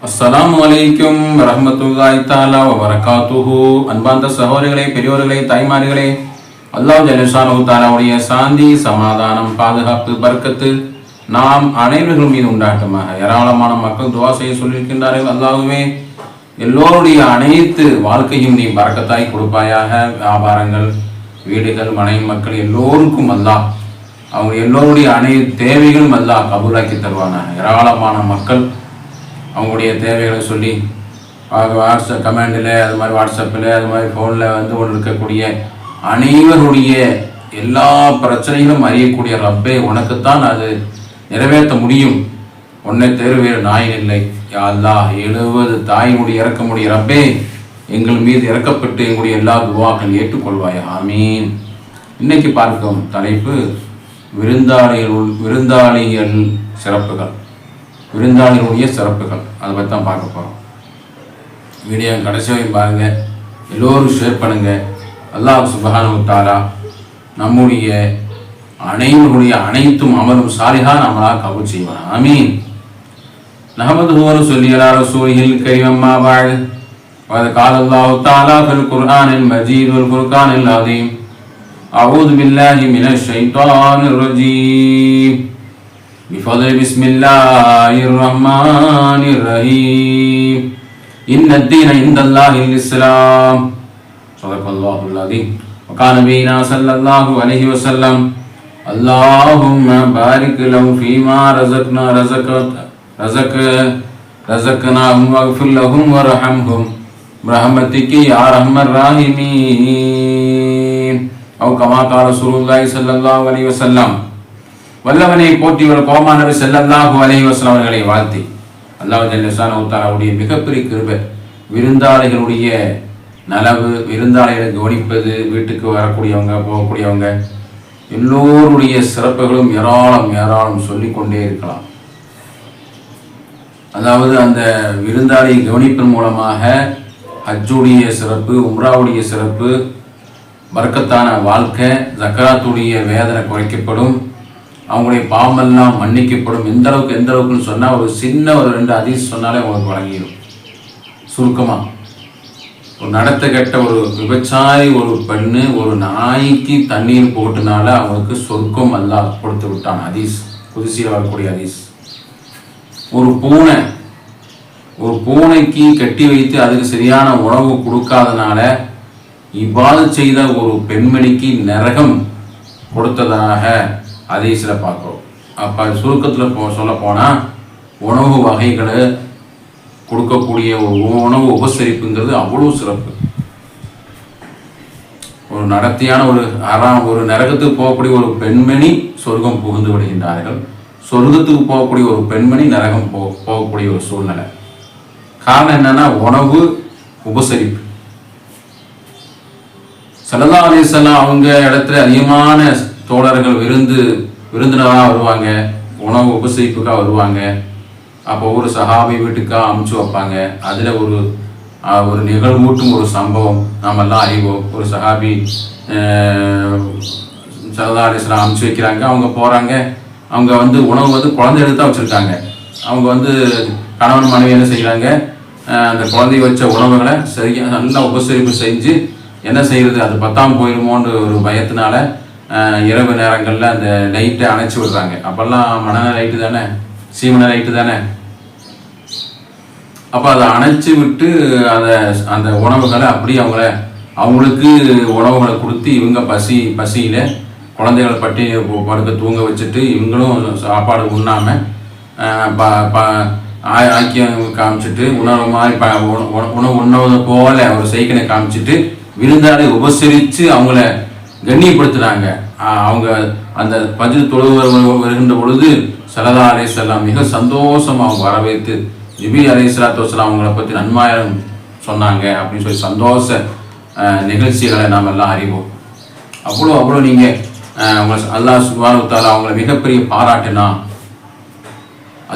அஸ்ஸலாமு அலைக்கும் வரஹ்மத்துல்லாஹி தஆலா வ பரகாத்துஹு. அன்பார்ந்த சகோதரிகளே, பெரியோர்களே, தாய்மார்களே, அல்லாஹ் ஜல்லஷானஹு தஆலாவுடைய சாந்தி, சமாதானம், பாதுகாப்பு, பரக்கத்து நாம் அனைவர்கள் மீது உண்டாகட்டுமாக. ஏராளமான மக்கள் துஆ செய்ய சொல்லியிருக்கின்றார்கள். அல்லாஹ்வே, எல்லோருடைய அனைத்து வாழ்க்கையும் நீ பரக்கத்தாய் கொடுப்பாயாக. வியாபாரங்கள், வீடுகள், மனைவி, மக்கள் எல்லோருக்கும் அல்லாஹ் அவங்க எல்லோருடைய அனைத்து தேவைகளும் அல்லாஹ் கபூலாக்கி தருவானாக. ஏராளமான மக்கள் அவங்களுடைய தேவைகளை சொல்லி வாட்ஸ்அப் கமெண்டில், அது மாதிரி வாட்ஸ்அப்பில், அது மாதிரி ஃபோனில் கொண்டு இருக்கக்கூடிய அனைவருடைய எல்லா பிரச்சனைகளும் அறியக்கூடிய ரப்பே, உனக்குத்தான் அது நிறைவேற்ற முடியும். உன்னை தேர்வு வேறு நாயின் இல்லை. யா அல்லாஹ், 70 தாயினுடைய இறக்கமுடைய ரப்பே, எங்கள் மீது இறக்கப்பட்டு எங்களுடைய எல்லா துவாக்கள் ஏற்றுக்கொள்வாய். ஆமீன். இன்னைக்கு பார்க்கும் தலைப்பு விருந்தாளிகள் சிறப்புகள், விருந்தாளிகளுடைய சிறப்புகள். அதை பற்றி தான் பார்க்க போகிறோம். வீடியோ கடைசி வரையும் பாருங்கள், எல்லோரும் ஷேர் பண்ணுங்கள். அல்லாஹ் சுப்ஹானஹு தஆலா நம்முடைய அனைவருடைய அனைத்தும் அமலும் சாலிஹான அமலாக கபூல் செய்வான். ஆமீன். நஹ்மதுஹு வ நுஸல்லி அலா ரசூலிஹில் கரீம். அம்மா பஅத். வ قال الله تعالى في القرآن المجيد والفرقان العظيم. أعوذ بالله من الشيطان الرجيم. بفضل بسم الله الرحمن الرحيم. إن الدين عند الله الإسلام. صدق الله العظيم. وقال نبينا صلى الله عليه وسلم: اللهم بارك لهم فيما رزقناهم واغفر لهم وارحمهم برحمتك يا أرحم الراحمين. أو كما قال رسول الله صلى الله عليه وسلم. வல்லவனை போற்றிவர் கோமா நபி ஸல்லல்லாஹு அலைஹி வஸல்லம் அவர்களை வாழ்த்தி, அல்லாஹ் ஜல்லஷானஹு தஆலாவுடைய மிகப்பெரிய கிருபை விருந்தாளிகளுடைய நலவு, விருந்தாளிகளை கவனிப்பது, வீட்டுக்கு வரக்கூடியவங்க போகக்கூடியவங்க எல்லோருடைய சிறப்புகளும் ஏராளம் ஏராளம் சொல்லிக்கொண்டே இருக்கலாம். அதாவது அந்த விருந்தாளியை கவனிப்பின் மூலமாக ஹஜ்ஜுடைய சிறப்பு, உம்ராவுடைய சிறப்பு, பரக்கத்தான வாழ்க்கை, ஜக்காத்துடைய வேதனை குறைக்கப்படும், அவங்களுடைய பாவமெல்லாம் மன்னிக்கப்படும். எந்த அளவுக்குன்னு சொன்னால் ஒரு சின்ன ஒரு 2 ஹதீஸ் சொன்னாலே உங்களுக்கு வழங்கிடும். சுருக்கமாக, ஒரு நடத்த கெட்ட ஒரு விபச்சாரி ஒரு பெண்ணு ஒரு நாய்க்கு தண்ணீர் போட்டுனால அவங்களுக்கு சொர்க்கம் அல்லாஹ் கொடுத்து விட்டான். ஹதீஸ் குதிசியில் வரக்கூடிய ஹதீஸ். ஒரு பூனைக்கு கட்டி வைத்து அதுக்கு சரியான உணவு கொடுக்காதனால இவ்வாறு செய்த ஒரு பெண்மணிக்கு நரகம் கொடுத்ததாக ஹதீஸில் பார்க்குறோம். அப்போ சுருக்கத்தில் சொல்ல போனால் உணவு வகைகளை கொடுக்கக்கூடிய ஒரு உணவு உபசரிப்புங்கிறது அவ்வளோ சிறப்பு. ஒரு நடத்தியான ஒரு நரகத்துக்கு போகக்கூடிய ஒரு பெண்மணி சொர்க்கம் புகுந்து விடுகின்றார்கள். சொர்க்கத்துக்கு போகக்கூடிய ஒரு பெண்மணி நரகம் போகக்கூடிய ஒரு சூழ்நிலை. காரணம் என்னன்னா, உணவு உபசரிப்பு. ஸல்லல்லாஹு அலைஹி வஸல்லம் அவங்க இடத்துல அதிகமான தோழர்கள் விருந்தினராக வருவாங்க, உணவு உபசரிப்புக்காக வருவாங்க. அப்போ ஒரு சஹாபி வீட்டுக்காக அமுச்சு வைப்பாங்க. அதில் ஒரு நிகழ்வூட்டும் ஒரு சம்பவம் நாம் எல்லாம் அறிவோம். ஒரு சஹாபி ஸல்லல்லாஹு அலைஹி வஸல்லம் அமுச்சு வைக்கிறாங்க. அவங்க போகிறாங்க. அவங்க உணவு குழந்தை எடுத்து தான் வச்சுருக்காங்க. அவங்க கணவன் மனைவி என்ன செய்கிறாங்க, அந்த குழந்தைய வச்ச உணவுகளை சரியாக நல்லா உபசரிப்பு செஞ்சு என்ன செய்கிறது, அது பத்தாமல் போயிடுமோன்ற ஒரு பயத்தினால இரவு நேரங்களில் அந்த லைட்டை அணைச்சி விடுறாங்க. அப்போல்லாம் மணல் லைட்டு தானே, சீமனை லைட்டு தானே. அப்போ அதை அணைச்சி விட்டு அந்த உணவுகளை அப்படியே அவங்களுக்கு உணவுகளை கொடுத்து இவங்க பசியில் குழந்தைகளை பட்டி படுக்க தூங்க வச்சுட்டு இவங்களும் சாப்பாடு உண்ணாமல் ஆக்கிய காமிச்சிட்டு உணவு மாதிரி உணவு உண்ணவது போல ஒரு சைக்கிளை காமிச்சிட்டு விருந்தாளி உபசரித்து அவங்கள கண்ணியப்படுத்துனாங்க. அவங்க அந்த பஜ்ர் தொழுது வருகின்ற பொழுது ஸல்லல்லாஹு அலைஹி வஸல்லம் மிக சந்தோஷமாக அவங்க வரவேற்று ஜிப்ரீல் அலைஹிஸ்ஸலாத்து வஸலாம் அவங்கள பற்றி நன்மாயம் சொன்னாங்க அப்படின்னு சொல்லி சந்தோஷ நிகழ்ச்சிகளை நாம் எல்லாம் அறிவோம். அவ்வளோ நீங்கள் அல்லாஹ் சுப்ஹானஹு தஆலா அவங்கள மிகப்பெரிய பாராட்டினா,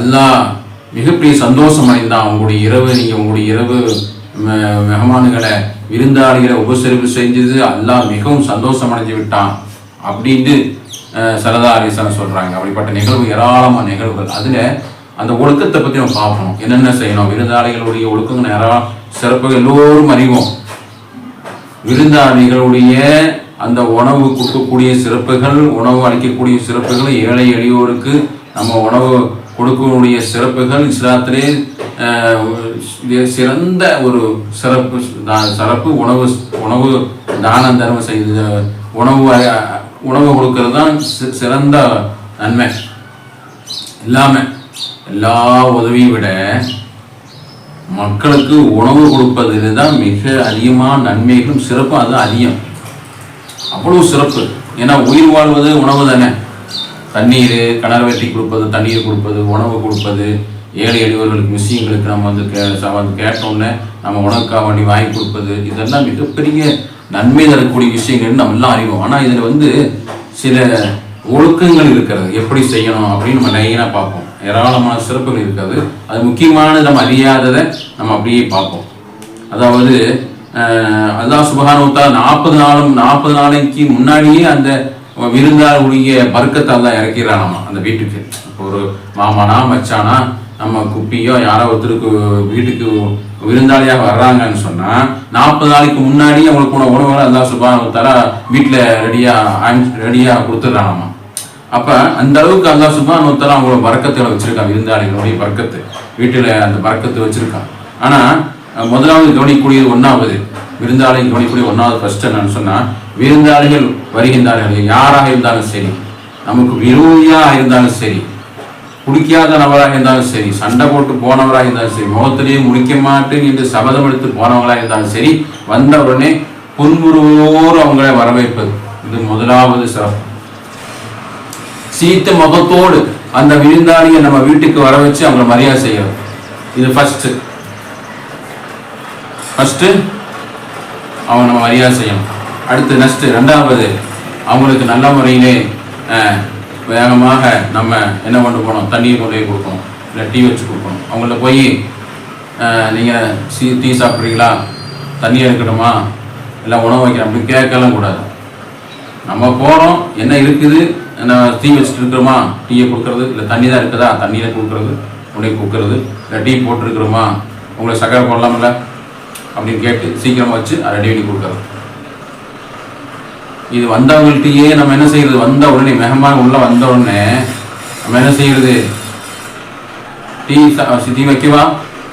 அல்லாஹ் மிகப்பெரிய சந்தோஷம் அடைந்தான். உங்களுடைய இரவு மெஹமான்களை விருந்தாளிகளை உபசரிப்பு செஞ்சது அல்லாஹ் மிகவும் சந்தோஷம் அடைஞ்சு விட்டான் அப்படின்ட்டு ஸல்லல்லாஹு அலைஹி வஸல்லம் சொல்கிறாங்க. அப்படிப்பட்ட நிகழ்வு ஏராளமான நிகழ்வுகள். அதில் அந்த ஒழுக்கத்தை பற்றி நம்ம பார்க்கணும். என்னென்ன செய்யணும், விருந்தாளிகளுடைய ஒழுக்கங்கள் நேரம் சிறப்புகள் எல்லோரும் அறிவோம். விருந்தாளிகளுடைய அந்த உணவு கொடுக்கக்கூடிய சிறப்புகள், உணவு அளிக்கக்கூடிய சிறப்புகள், ஏழை எளியோருக்கு நம்ம உணவு கொடுக்கக்கூடிய சிறப்புகள் இஸ்லாத்திலே சிறந்த ஒரு சிறப்பு உணவு தானம் தர்மம் செய்த உணவு கொடுக்கறது தான் சிறந்த நன்மை. எல்லா உதவியை விட மக்களுக்கு உணவு கொடுப்பதில் தான் மிக அதிகமான நன்மைகளும் சிறப்பும் அது அதிகம். அவ்வளவு சிறப்பு. ஏன்னா உயிர் வாழ்வது உணவு தானே. தண்ணீர், கிணறு வெட்டி கொடுப்பது, தண்ணீர் கொடுப்பது, உணவு கொடுப்பது, ஏழை எளியவர்களுக்கு விஷயங்களுக்கு நம்ம வந்து கேட்டோன்னே நம்ம உணவுக்காக வேண்டி வாங்கி கொடுப்பது, இதெல்லாம் மிகப்பெரிய நன்மை தரக்கூடிய விஷயங்கள் நம்ம எல்லாம் அறிவோம். ஆனால் இதில் வந்து சில ஒழுக்கங்கள் இருக்கிறது, எப்படி செய்யணும் அப்படின்னு நம்ம லைனாக பார்ப்போம். ஏராளமான சிறப்புகள் இருக்காது. அது முக்கியமானது நம்ம அறியாததை நம்ம அப்படியே பார்ப்போம். அதாவது அல்லாஹ் சுப்ஹானஹு வ தஆலா 40 நாளைக்கு முன்னாடியே அந்த விருந்தாளுடைய பர்க்கத்தை எல்லாம் இறக்கிறானாமா அந்த வீட்டுக்கு. இப்போ ஒரு மாமானா மச்சானா நம்ம குப்பியோ யாரோ ஒருத்தருக்கு வீட்டுக்கு விருந்தாளியாக வர்றாங்கன்னு சொன்னா 40 நாளைக்கு முன்னாடி அவங்களுக்கு உணவுகளை அல்லாஹ் சுப்ஹானஹு வ தஆலா வீட்டில் ரெடியா கொடுத்துட்றானாமா. அப்ப அந்த அளவுக்கு அல்லாஹ் சுப்ஹானஹு வ தஆலா அவங்களோட பர்க்கத்தை வச்சிருக்கான். விருந்தாளிகளுடைய பர்க்கத்து வீட்டுல அந்த பர்க்கத்தை வச்சிருக்கான். ஆனா முதலாவது கவனிக்கக்கூடியது ஒன்னாவது விருந்தாளிகள் கவனிக்கக்கூடிய ஒன்னாவது ஃபர்ஸ்ட் என்னன்னு சொன்னா, விருந்தாளிகள் வருகின்றார்கள், யாராக இருந்தாலும் சரி, நமக்கு விரோதியாக இருந்தாலும் சரி, குடிக்காத நபராக இருந்தாலும் சரி, சண்டை போட்டு போனவராக இருந்தாலும் சரி, முகத்திலேயே முடிக்க மாட்டேன் என்று சபதம் எடுத்து போனவங்களாக இருந்தாலும் சரி, வந்த உடனே புன்முறுவோடு அவங்களை வரவேற்பது, இது முதலாவது சிறப்பு. சீத்த முகத்தோடு அந்த விருந்தாளியை நம்ம வீட்டுக்கு வர வச்சு அவங்களை மரியாதை செய்யறது, இது ஃபர்ஸ்ட் அவங்க நம்ம மரியாதை செய்யணும். அடுத்து நெக்ஸ்ட் ரெண்டாவது, அவங்களுக்கு நல்ல முறையிலே வேகமாக நம்ம என்ன கொண்டு போகணும், தண்ணியை கொண்டு போய் கொடுக்கணும், இல்லை டீ வச்சு கொடுக்கணும். அவங்கள்ட்ட போய் நீங்கள் டீ சாப்பிட்றீங்களா, தண்ணி எடுக்கணுமா, இல்லை உணவு வைக்கிறோம் அப்படி கேட்கலாம் கூடாது. நம்ம போகிறோம், என்ன இருக்குது, என்ன டீ வச்சுட்டு இருக்கிறோமா, டீயை கொடுக்கறது, இல்லை தண்ணி தான் இருக்குதா தண்ணியில் கொடுக்குறது, உடனே கொடுக்கறது, இல்லை டீ போட்டுருக்குறோமா, உங்களுக்கு சக்கரை போடலாம்ல அப்படின்னு கேட்டு சீக்கிரமாக வச்சு அதை ரெடி பண்ணி கொடுக்குறது. இது வந்தவங்கள்ட்டையே நம்ம என்ன செய்யறது, வந்த உடனே மெஹமான் உள்ள வந்த உடனே நம்ம என்ன செய்யறது, டீ வைக்கவா,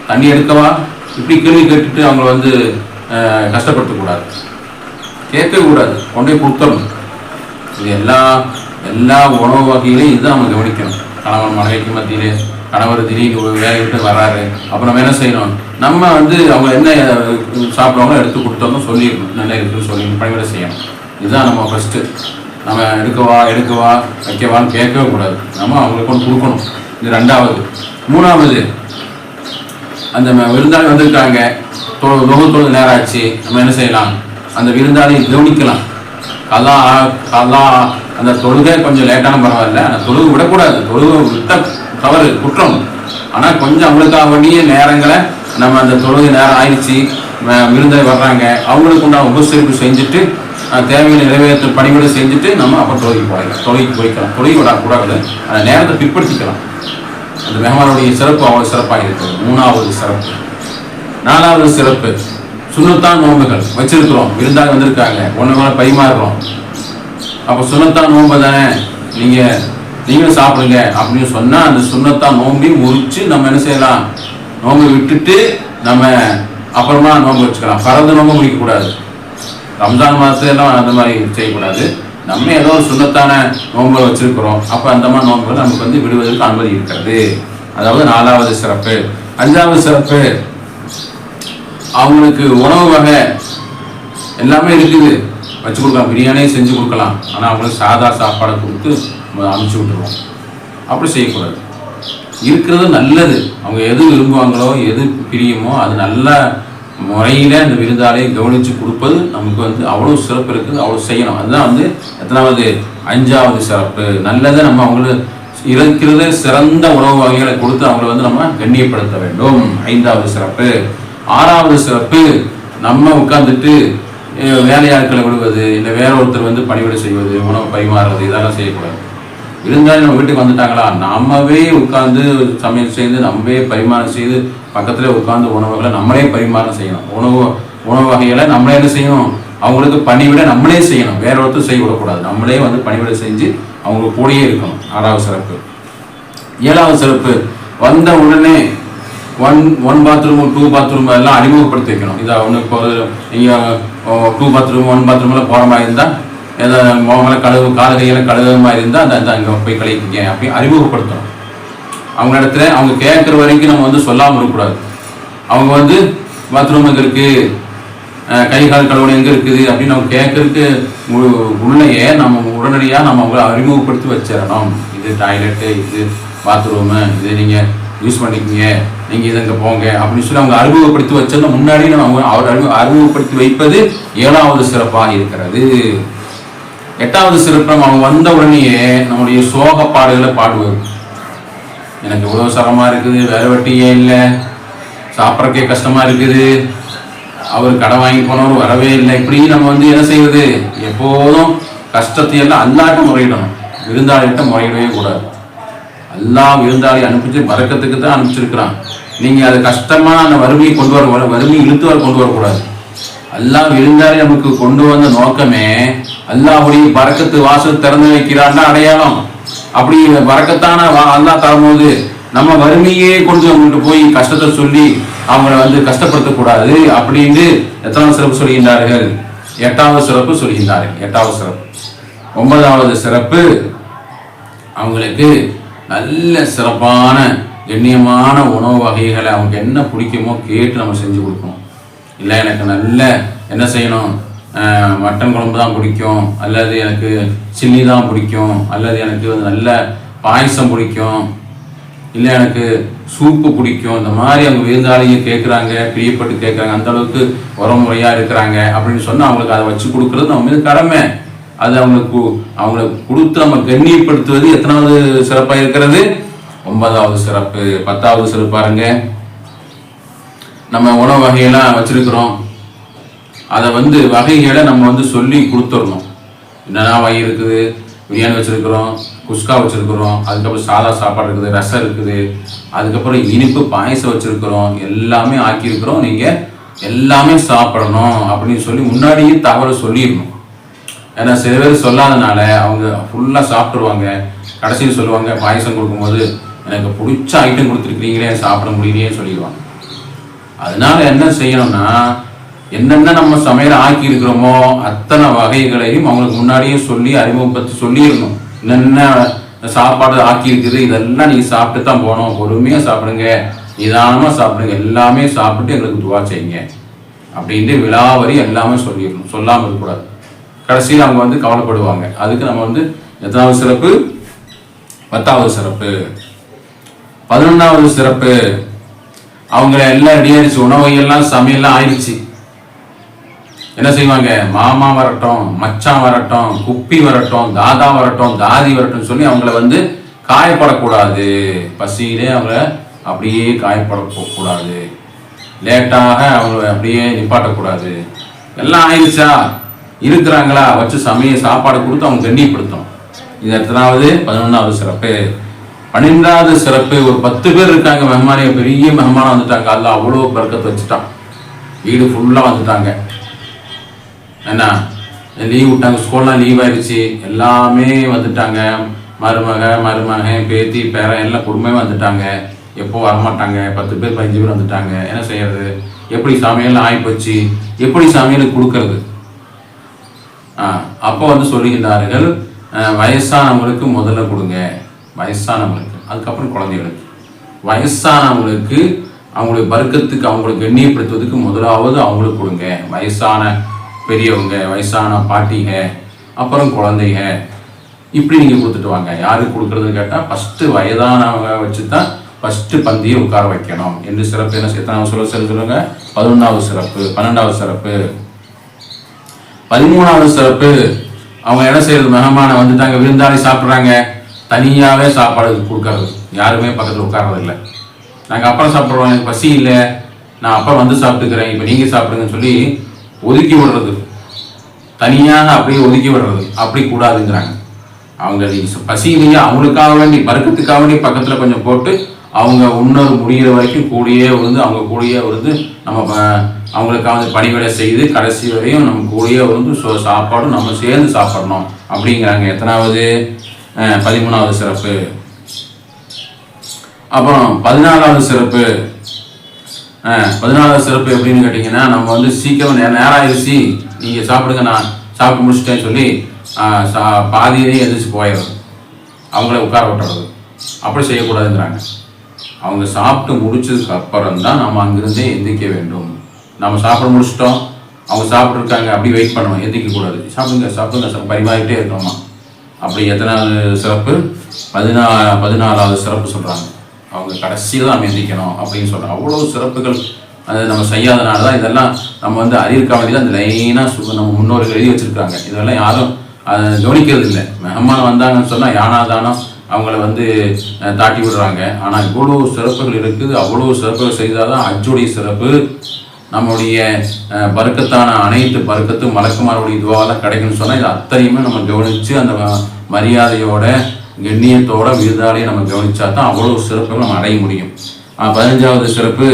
தண்ணி எடுக்கவா, இப்படி கேள்வி கேட்டுட்டு அவங்கள வந்து கஷ்டப்படுத்தக்கூடாது, கேட்கவே கூடாது, கொண்டே கொடுக்கணும். இது எல்லா உணவு வகையிலையும் இதுதான் நம்ம கவனிக்கணும். கணவன் மனைவிக்கு மத்தியிலே கணவர் திடீர்னு வேலை விட்டு வர்றாரு, அப்போ நம்ம என்ன செய்யணும், நம்ம வந்து அவங்க என்ன சாப்பிட்றவங்களோ எடுத்து கொடுத்தோம்னு சொல்லிடணும், நல்லா இருக்குன்னு சொல்லி பணிவிட செய்யணும். இதுதான் நம்ம ஃபஸ்ட்டு. நம்ம எடுக்கவா வைக்கவான்னு கேட்கவே கூடாது, நம்ம அவங்களுக்கு ஒன்று கொடுக்கணும். இது ரெண்டாவது. மூணாவது, அந்த விருந்தாளி வந்திருக்காங்க, தொழுது நேரம் ஆச்சு, நம்ம என்ன செய்யலாம், அந்த விருந்தாளியை கவனிக்கலாம். அந்த தொழுகை கொஞ்சம் லேட்டான பரவாயில்ல, ஆனால் தொழுகு விடக்கூடாது, தொழுகு விட்ட தவறு குற்றம். ஆனால் கொஞ்சம் அவங்களுக்காக வேண்டிய நேரங்களை நம்ம அந்த தொழுகை நேரம் ஆயிடுச்சு, விருந்தாளி வர்றாங்க, அவங்களுக்கு உண்டான உபசரிப்பு செஞ்சுட்டு தேவையான நிறைவேற்ற பணிகளை செஞ்சுட்டு நம்ம அப்புறம் தொழுகைக்கு போய்க்கலாம். தொழுகை விடக்கூடாது, அந்த நேரத்தை பிற்படுத்திக்கலாம். அந்த மெஹமானுடைய சிறப்பு அவ்வளோ சிறப்பாக இருக்குது. மூணாவது சிறப்பு. நாலாவது சிறப்பு, சுன்னத்தான் நோன்புகள் வச்சிருக்கிறோம், விருந்தாளி வந்திருக்காங்க, ஒன்று பரிமாறுறோம். அப்போ சுன்னத்தான் நோன்பு தானே, நீங்களும் சாப்பிடுங்க அப்படின்னு சொன்னால் அந்த சுன்னத்தான் நோம்பையும் முறிச்சு நம்ம என்ன செய்யலாம், நோம்பை விட்டுட்டு நம்ம அப்புறமா நோம்பு வச்சுக்கலாம். பறந்து நோம்பு முடிக்கக்கூடாது, ரம்ஜான் மாதத்துல எல்லாம் அந்த மாதிரி செய்யக்கூடாது. நம்ம ஏதோ ஒரு சுன்னத்தான நோன்பை வச்சிருக்கிறோம், அப்போ அந்த மாதிரி நோன்புகள் நமக்கு வந்து விடுவதற்கு அனுமதி இருக்கிறது. அதாவது நாலாவது சிறப்பு. அஞ்சாவது சிறப்பு, அவங்களுக்கு உணவு வகை எல்லாமே இருக்குது, வச்சு கொடுக்கலாம், பிரியாணியே செஞ்சு கொடுக்கலாம். ஆனால் அவங்களுக்கு சாதா சாப்பாடை கொடுத்து அனுப்பிச்சி விட்டுருவோம். அப்படி செய்யக்கூடாது. இருக்கிறது நல்லது, அவங்க எது விரும்புவாங்களோ எது பிரியுமோ அது நல்ல முறையில் அந்த விருந்தாளியை கவனித்து கொடுப்பது நமக்கு வந்து அவ்வளோ சிறப்பு இருக்குது, அவ்வளோ செய்யணும். அதுதான் வந்து எத்தனாவது, அஞ்சாவது சிறப்பு. நல்லதை நம்ம அவங்களுக்கு இருக்கிறது சிறந்த உணவு வகைகளை கொடுத்து அவங்களை வந்து நம்ம கண்ணியப்படுத்த வேண்டும். ஐந்தாவது சிறப்பு. ஆறாவது சிறப்பு, நம்ம உட்கார்ந்துட்டு வேலையாட்களை விடுவது, இல்லை வேற ஒருத்தர் வந்து பணிவிடை செய்வது, உணவு பரிமாறுறது, இதெல்லாம் செய்யக்கூடாது. விருந்தாளி நம்ம வீட்டுக்கு வந்துட்டாங்களா, நம்மவே உட்கார்ந்து சமையல் செய்து நம்மவே பரிமாறம் செய்து பக்கத்துல உட்கார்ந்து உணவுகளை நம்மளே பரிமாறம் செய்யணும். உணவு வகைகளை நம்மளே என்ன செய்யணும், அவங்களுக்கு பணிவிட நம்மளே செய்யணும், வேற ஒருத்தர் செய்ய விடக்கூடாது. நம்மளே வந்து பணிவிட செஞ்சு அவங்களுக்கு கூடயே இருக்கணும். 6வது சிறப்பு. 7வது சிறப்பு, வந்த உடனே ஒன் பாத்ரூம் 2 பாத்ரூம் எல்லாம் அறிமுகப்படுத்தி வைக்கணும். இதை ஒன்று இப்போ நீங்கள் 2 பாத்ரூம் 1 பாத்ரூம்லாம் போகிற மாதிரி இருந்தால், ஏதாவது முகங்களை கழுவு கால கையில் கழுவுற மாதிரி இருந்தால் அந்த அங்கே போய் கழிக்கிங்க அப்படி அறிமுகப்படுத்தணும். அவங்க இடத்துல அவங்க கேட்குற வரைக்கும் நம்ம வந்து சொல்லாமல் இருக்கக்கூடாது. அவங்க வந்து பாத்ரூம் எங்கே இருக்குது, கை கால் கழுவணை எங்கே இருக்குது அப்படின்னு அவங்க கேட்கறதுக்கு உள்ளேயே நம்ம உடனடியாக நம்ம அவங்களை அறிமுகப்படுத்தி வச்சிடணும். இது டாய்லெட்டு, இது பாத்ரூமு, இது நீங்கள் யூஸ் பண்ணிக்கிங்க, நீங்கள் இதை இங்கே போங்க அப்படின்னு சொல்லி அவங்க அறிமுகப்படுத்தி வச்சோம்னா முன்னாடி நம்ம அவர் அறிமுகப்படுத்தி வைப்பது 7வது சிறப்பாக இருக்கிறது. 8வது சிறப்பு, அவங்க வந்த உடனேயே நம்முடைய சோக பாடுகளை பாடுவது. எனக்கு இவ்வளோ சிரமமாக இருக்குது, வேலை வெட்டியே இல்லை, சாப்பிட்றக்கே கஷ்டமாக இருக்குது, அவர் கடை வாங்கி போனவர் வரவே இல்லை, இப்படி நம்ம வந்து என்ன செய்வது, எப்போதும் கஷ்டத்தையெல்லாம் அல்லாட்ட முறையிடணும், விருந்தாளிகிட்ட முறையிடவே கூடாது. எல்லாம் விருந்தாளி அனுப்பிச்சு பறக்கத்துக்கு தான் அனுப்பிச்சிருக்கிறான். நீங்கள் அது கஷ்டமாக அந்த வறுமையை கொண்டு வறுமையை இழுத்து கொண்டு வரக்கூடாது. அல்லாஹ் விருந்தாளி நமக்கு கொண்டு வந்த நோக்கமே அல்லாஹ்வுடைய பரக்கத்து வாசல் திறந்து வைக்கிறான்னா அடையாளம். அப்படி பரக்கத்தான அல்லாஹ் தரும்போது நம்ம வறுமையே கொண்டு போய் கஷ்டத்தை சொல்லி அவங்கள வந்து கஷ்டப்படுத்தக்கூடாது அப்படின்னு எத்தனாவது சிறப்பு சொல்கின்றார்கள்? 8வது சிறப்பு சொல்கின்றார்கள். 8வது சிறப்பு. 9வது சிறப்பு, அவங்களுக்கு நல்ல சிறப்பான கண்ணியமான உணவு வகைகளை அவங்க என்ன பிடிக்குமோ கேட்டு நம்ம செஞ்சு கொடுக்கணும். இல்லை எனக்கு நல்ல என்ன செய்யணும், மட்டன் குழம்பு தான் பிடிக்கும், அல்லது எனக்கு சில்லி தான் பிடிக்கும், அல்லது எனக்கு நல்ல பாயசம் பிடிக்கும், இல்லை எனக்கு சூப்பு பிடிக்கும், இந்த மாதிரி அவங்க விருந்தாளியை கேட்குறாங்க, பிரியப்பட்டு கேட்குறாங்க, அந்தளவுக்கு உரமுறையாக இருக்கிறாங்க அப்படின்னு சொன்னால் அவங்களுக்கு அதை வச்சு கொடுக்குறது நம்ம மீது கடமை. அது அவங்களுக்கு கொடுத்து நம்ம கண்ணியப்படுத்துவது எத்தனாவது சிறப்பாக இருக்கிறது? 9வது சிறப்பு. 10வது சிறப்பு பாருங்க, நம்ம உணவு வகையெல்லாம் வச்சிருக்கிறோம், அதை வந்து வகைகளை நம்ம வந்து சொல்லி கொடுத்துடணும். என்னென்ன வகை இருக்குது, பிரியாணி வச்சுருக்கிறோம், குஸ்கா வச்சுருக்கிறோம், அதுக்கப்புறம் சாதா சாப்பாடு இருக்குது, ரசம் இருக்குது, அதுக்கப்புறம் இனிப்பு பாயசம் வச்சுருக்கிறோம், எல்லாமே ஆக்கியிருக்கிறோம், நீங்கள் எல்லாமே சாப்பிடணும் அப்படின்னு சொல்லி முன்னாடியே தகவலை சொல்லிடணும். ஏன்னா சில பேர் சொல்லாதனால அவங்க ஃபுல்லாக சாப்பிட்ருவாங்க. கடைசியில் சொல்லுவாங்க, பாயசம் கொடுக்கும்போது எனக்கு பிடிச்ச ஐட்டம் கொடுத்துருக்கிறீங்களே சாப்பிட முடியலையே சொல்லிடுவாங்க. அதனால என்ன செய்யணும்னா, என்னென்ன நம்ம சமையல் ஆக்கி இருக்கிறோமோ அத்தனை வகைகளையும் அவங்களுக்கு முன்னாடியே சொல்லி அறிமுகப்படுத்தி சொல்லிடணும். என்னென்ன சாப்பாடு ஆக்கி இருக்குது இதெல்லாம் நீங்கள் சாப்பிட்டு தான் போகணும், பொறுமையாக சாப்பிடுங்க, நிதானமாக சாப்பிடுங்க, எல்லாமே சாப்பிட்டு எங்களுக்கு துவா செய்யுங்க அப்படின்ட்டு விலாவரி எல்லாமே சொல்லிடணும். சொல்லாமல் இருக்கக்கூடாது. கடைசியில் அவங்க வந்து கவலைப்படுவாங்க. அதுக்கு நம்ம வந்து எத்தனாவது சிறப்பு? 10வது சிறப்பு. 11வது சிறப்பு, அவங்கள எல்லாம் ரெடி ஆயிடுச்சு, உணவையெல்லாம் சமையல்லாம் ஆயிடுச்சு. என்ன செய்வாங்க, மாமா வரட்டும், மச்சான் வரட்டும், குப்பி வரட்டும், தாதா வரட்டும், தாதி வரட்டும் சொல்லி அவங்கள வந்து காயப்படக்கூடாது. பசியிலே அவங்கள அப்படியே காயப்படக்கூடாது, லேட்டாக அவங்கள அப்படியே நிப்பாட்டக்கூடாது. எல்லாம் ஆயிடுச்சா, இருக்கிறாங்களா, வச்சு சாப்பாடு கொடுத்து அவங்க கண்ணியப்படுத்தும். இது எத்தனாவது? 11வது சிறப்பு. 12வது சிறப்பு, ஒரு 10 பேர் இருக்காங்க, மெஹமானே பெரிய மெஹமானா வந்துட்டாங்க, அல்ல அவ்வளோ பறக்கத்தை வச்சுட்டான், வீடு ஃபுல்லாக வந்துட்டாங்க. என்ன லீவ் விட்டாங்க, ஸ்கூல்லாம் லீவ் ஆயிடுச்சு, எல்லாமே வந்துட்டாங்க, மருமகன் பேத்தி பேரன் எல்லாம் குடும்பமே வந்துட்டாங்க. எப்போ வரமாட்டாங்க, 10 பேர் 15 பேர் வந்துட்டாங்க. என்ன செய்யறது, எப்படி சமையல் ஆகிப்போச்சு, எப்படி சமையலுக்கு கொடுக்கறது? அப்போ வந்து சொல்லுகின்றார்கள், வயசானவங்களுக்கு முதல்ல கொடுங்க, வயசானவங்களுக்கு, அதுக்கப்புறம் குழந்தைகளுக்கு. வயசானவங்களுக்கு அவங்களுடைய பர்க்கத்துக்கு அவங்களுக்கு கண்ணியப்படுத்துவதற்கு முதலாவது அவங்களுக்கு கொடுங்க. வயசான பெரியவங்க, வயசான பாட்டிங்க, அப்புறம் குழந்தைங்க, இப்படி நீங்கள் கொடுத்துட்டு வாங்க. யாருக்கு கொடுக்குறதுன்னு கேட்டால் ஃபஸ்ட்டு வயதானவங்க வச்சு தான் ஃபஸ்ட்டு பந்தியை உட்கார வைக்கணும் என்று சிறப்பு. என்ன எத்தனாவது சொல்லுங்க? 11வது சிறப்பு. 12வது சிறப்பு. 13வது சிறப்பு, அவங்க என்ன செய்யறது, மெஹமான வந்துட்டாங்க, விருந்தாளி சாப்பிட்றாங்க, தனியாகவே சாப்பாடு கொடுக்கறது, யாருமே பக்கத்தில் உட்கார்றதில்லை. நாங்கள் அப்புறம் சாப்பிட்றோம், எனக்கு பசி இல்லை, நான் அப்புறம் வந்து சாப்பிட்டுக்கிறேன், இப்போ நீங்கள் சாப்பிடுங்கன்னு சொல்லி ஒதுக்கி விடுறது, தனியாக அப்படியே ஒதுக்கி விடுறது, அப்படி கூடாதுங்கிறாங்க. அவங்க பசியிலேயே அவங்களுக்காக வேண்டி பறக்கத்துக்காக வேண்டி பக்கத்தில் கொஞ்சம் போட்டு அவங்க உணர்வு முடிகிற வரைக்கும் கூடியே விழுந்து அவங்க கூடியே விழுந்து நம்ம அவங்களுக்காக வந்து பணிவிடை செய்து கடைசி வரையும் நம்ம கூடியே விழுந்து சாப்பாடும் நம்ம சேர்ந்து சாப்பிடணும் அப்படிங்கிறாங்க. எத்தனாவது? 13வது சிறப்பு. அப்புறம் 14வது சிறப்பு. 14வது சிறப்பு எப்படின்னு கேட்டிங்கன்னா, நம்ம வந்து சீக்கிரம் நேரம் ஆயிடுச்சு, நீங்கள் சாப்பிடுங்க, நான் சாப்பிட்டு முடிச்சிட்டேன்னு சொல்லி பாதியிலேயே எந்திரிச்சு போயிடுறது, அவங்கள உட்கார விட்டுறது. அப்படி செய்யக்கூடாதுங்கிறாங்க. அவங்க சாப்பிட்டு முடிச்சதுக்கு அப்புறம் தான் நம்ம அங்கிருந்தே எந்திரிக்க வேண்டும். நம்ம சாப்பிட முடிச்சிட்டோம், அவங்க சாப்பிட்ருக்காங்க, அப்படி வெயிட் பண்ணுவோம், எந்திரிக்கக்கூடாது. சாப்பிடுங்க பரிமாறிக்கிட்டே இருக்கணுமா. அப்படி எத்தனாவது சிறப்பு? 14வது சிறப்பு சொல்கிறாங்க. அவங்க கடைசியில் தான் நம்ம எந்திரிக்கணும் அப்படின்னு சொல்கிறாங்க. அவ்வளோ சிறப்புகள் அதை நம்ம செய்யாதனால தான் இதெல்லாம் நம்ம வந்து அறிவிக்க வேண்டியது அந்த லைனாக நம்ம முன்னோர்கள் எழுதி வச்சுருக்காங்க. இதெல்லாம் யாரும் அதை கவனிக்கிறது இல்லை. மெஹமான் வந்தாங்கன்னு சொன்னால் யானாதானோ அவங்கள வந்து தாட்டி விடுறாங்க. ஆனால் இவ்வளோ சிறப்புகள் இருக்குது. அவ்வளோ சிறப்புகள் செய்தால் தான் ஹஜ்ஜுடைய சிறப்பு, நம்முடைய பருக்கத்தான அனைத்து பருக்கத்தும் மலக்குமாருடைய இதுவாக கிடைக்குன்னு சொன்னால் இது அத்தனையுமே நம்ம கவனித்து அந்த மரியாதையோட கண்ணியத்தோட விருதாலையை நம்ம கவனிச்சா தான் அவ்வளோ சிறப்புகள் நம்ம அடைய முடியும். 15வது சிறப்பு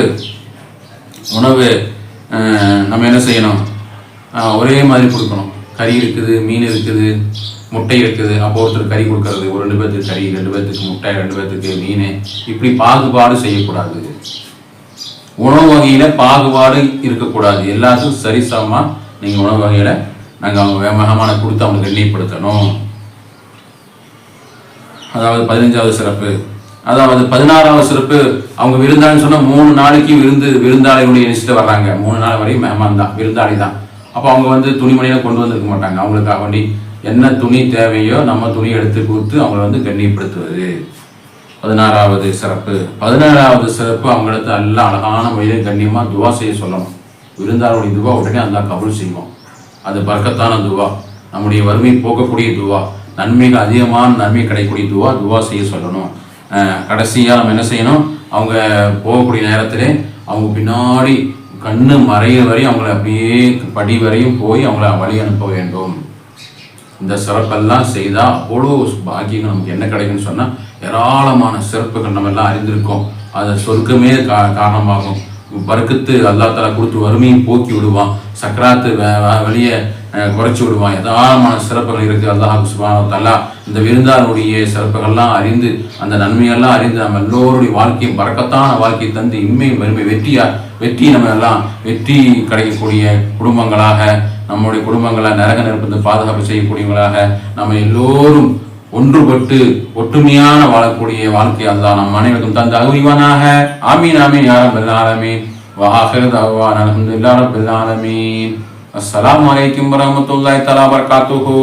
உணவு. நம்ம என்ன செய்யணும்? ஒரே மாதிரி கொடுக்கணும். கறி இருக்குது, மீன் இருக்குது, முட்டை இருக்குது. அப்போ ஒருத்தர் கறி கொடுக்கறது, ஒரு 2 பேர்த்துக்கு கறி, 2 பேர்த்துக்கு முட்டை, 2 பேர்த்துக்கு மீன், இப்படி பாகுபாடு செய்யக்கூடாது. உணவு வகையில் பாகுபாடு இருக்கக்கூடாது. எல்லாத்துக்கும் சரிசமமாக நீங்கள் உணவு வகையில் நாங்கள் அவங்க மெஹமான கொடுத்து அவங்க கண்ணியப்படுத்தணும். அதாவது 15வது சிறப்பு. அதாவது 16வது சிறப்பு, அவங்க விருந்தாளின்னு சொன்னால் 3 நாளைக்கு விருந்தாளிகளுடைய லிஸ்ட்டில் வர்றாங்க. 3 நாள் வரையும் மெஹமான் தான், விருந்தாளி தான். அப்போ அவங்க வந்து துணிமணியெல்லாம் கொண்டு வந்திருக்க மாட்டாங்க. அவங்களுக்காக வேண்டி என்ன துணி தேவையோ நம்ம துணி எடுத்து கொடுத்து அவங்கள வந்து கண்ணியப்படுத்துவது 16வது சிறப்பு. 17வது சிறப்பு, அவங்களுக்கு எல்லாம் அழகான முறையில் கண்ணியமாக துவா செய்ய சொல்லணும். விருந்தாளுடைய துவா உடனே அந்த கபூல் செய்வோம். அது பர்க்கத்தான துவா, நம்முடைய வறுமை போக்கக்கூடிய துவா, நன்மைகள் அதிகமான நன்மை கிடைக்கக்கூடிய துவா செய்ய சொல்லணும். கடைசியாக நம்ம என்ன செய்யணும்? அவங்க போகக்கூடிய நேரத்திலே அவங்க பின்னாடி கண்ணு மறைய வரையும் அவங்கள அப்படியே படி வரையும் போய் அவங்கள வழி அனுப்ப வேண்டும். இந்த சிறப்பெல்லாம் செய்தால் அவ்வளோ பாக்கியங்கள் நமக்கு என்ன கிடைக்குன்னு சொன்னால் ஏராளமான சிறப்புகள் நம்ம எல்லாம் அறிந்திருக்கோம். அது சொர்க்கமே காரணமாகும். பர்க்கத்து அல்லா தஆலா கொடுத்து வறுமையை போக்கி விடுவான், சக்கராத்து வெளியே குறைச்சி விடுவான். ஏராளமான சிறப்புகள் இருக்குது. அல்லாஹ் சுப்ஹானஹு வ தஆலா இந்த விருந்தாளுடைய சிறப்புகள்லாம் அறிந்து அந்த நன்மையெல்லாம் அறிந்து நம்ம எல்லோருடைய வாழ்க்கையும் பரக்கத்தான வாழ்க்கையை தந்து இன்மை வறுமை வெற்றி நம்ம எல்லாம் வெற்றி கிடைக்கக்கூடிய குடும்பங்களாக, நம்முடைய குடும்பங்களை நரக நெருப்பத்தை பாதுகாப்பு செய்யக்கூடியவங்களாக நம்ம எல்லோரும் ஒன்றுபட்டு ஒற்றுமையான வாழக்கூடிய வாழ்க்கை அல்லாஹ் நம் அனைவருக்கும் தந்து அருள்வானாக. ஆமீன் ஆமீன் யா ரப்பல் ஆலமீன். வ ஆகிரு தஅவானா அல்ஹம்துலில்லாஹி ரப்பில் ஆலமீன். அஸ்ஸலாமு அலைக்கும் வரஹ்மத்துல்லாஹி தஆலா வபரகாத்துஹு.